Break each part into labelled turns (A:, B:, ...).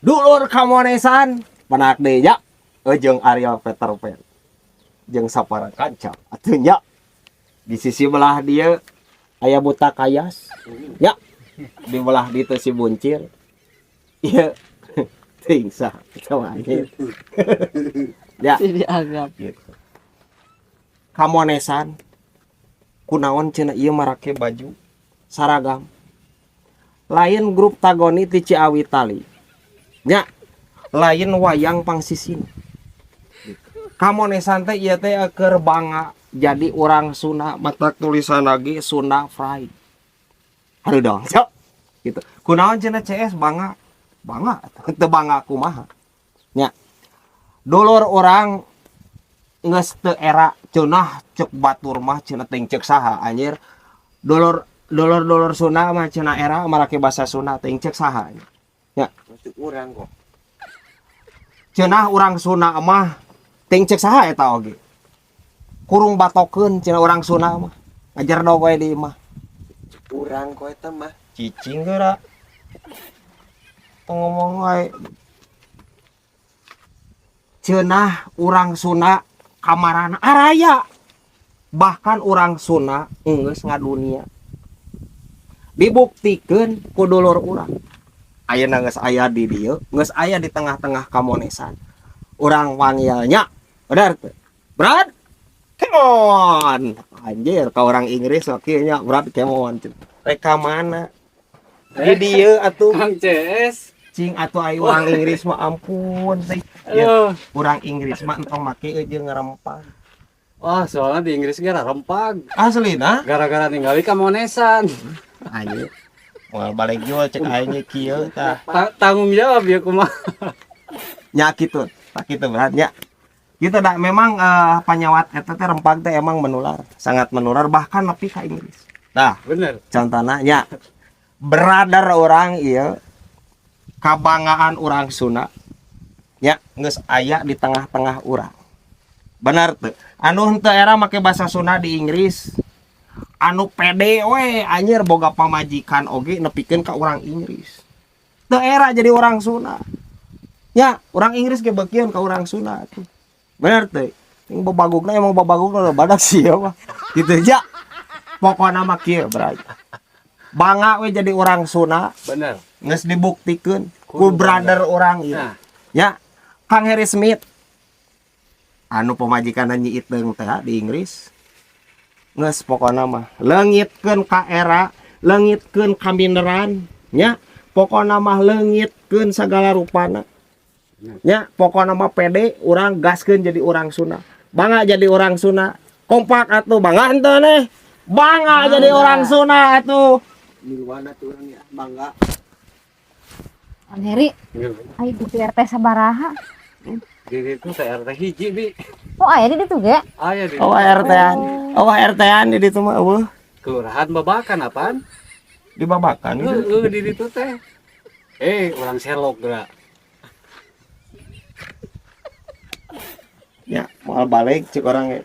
A: dulur kamonesan penak deui nya jeung Arya Peter Pan jeung sapara kanca atuh nya di sisi belah dia aya buta kayas nya di belah ditu si buncir ieu teuing sah sama anjir ya
B: dianggap
A: gitu. Kamonesan kunaon cenah ieu marake baju saragam lain grup tagoni ti Ciawi Tali nya lain wayang pangsisin kamonesan teh ieu teh keur bangga jadi orang Sunda mata tulisan lagi Sunda Fry aduh dong sok gitu kunaon cenah CS bangga teu bangga kumaha nya dulur orang geus teu era cenah cek batur mah cenah teuing cek saha anjir dulur Sunda mah cenah era marake basa Sunda teuing cek saha nya
C: Masuk urang kok.
A: cenah urang Sunda mah teuing cek saha eta oge kurung batokeun cenah urang Sunda mah ngajar dog we di imah
C: Urang kok eta mah.
A: cicing geura ngomong wae cenah urang Sunda kamarana araya bahkan urang Sunda geus ngadunia dibuktikeun ku dulur urang ayeuna geus aya di dieu geus aya di tengah-tengah kamonesan urang panggilnya bener teu Brad come on anjir ka orang Inggris oke nya Brad come on rek ka mana di dieu atuh
B: Kang CS
A: cing atuh aya urang Inggris mah ampun teh ya, urang Inggris mah entong make jeung ngarempang
B: wah soalnya di Inggris gara rempag
A: aslina
B: gara-gara ningali kamonesan
A: anjir moal balik jual cek aing kieu tah
B: tanggung jawab ya kumaha
A: nya kitu tak kitu berat nya kita dah memang panyawat eta teh rempag teh emang menular sangat menular bahkan nepi ka Inggris tah
B: bener
A: contohna nya brother orang ieu kabanggaan orang Sunda nya geus aya di tengah-tengah urang bener teu anu henteu era make basa Sunda di Inggris anu pede we anjir boga pamajikan oge nepikeun ka urang Inggris teu era jadi orang Sunda ya orang Inggris ge beukeun ka urang Sunda tuh bener teh yang babagugna emang babagugna badak sih ya mah gitu aja pokokna mah kieu berarti bangga we jadi orang Sunda
B: bener
A: geus dibuktikeun ku brother orang ieu
B: nah
A: ya Kang Harry Smith anu pamajikanna nyiiteung teh di Inggris geus pokona mah leungitkeun ka era leungitkeun ka mineran nya pokona mah leungitkeun sagala rupana nya pokona mah pede urang gaskeun jadi orang Sunda bangga jadi orang Sunda kompak atuh bangga henteu nih bangga jadi orang Sunda atuh
C: Nirwana tuh urang ya bangga.
D: Kang Heri, ayo di RT sabaraha.
B: di itu saya RT hiji bi
D: Oh, aya di ditu ge?
B: aya di
A: oh RT-an di ditu mah eueuh
B: kelurahan babakan apaan
A: dibabakan gitu.
B: di ditu teh orang selok geura
A: Ya, moal balik cek orang ge.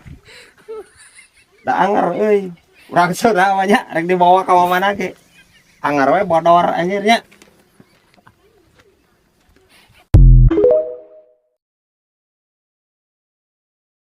A: Da anger euy. Urang Sunda mah nya rek dibawa ka mana ge. Anger we bodor anjir nya.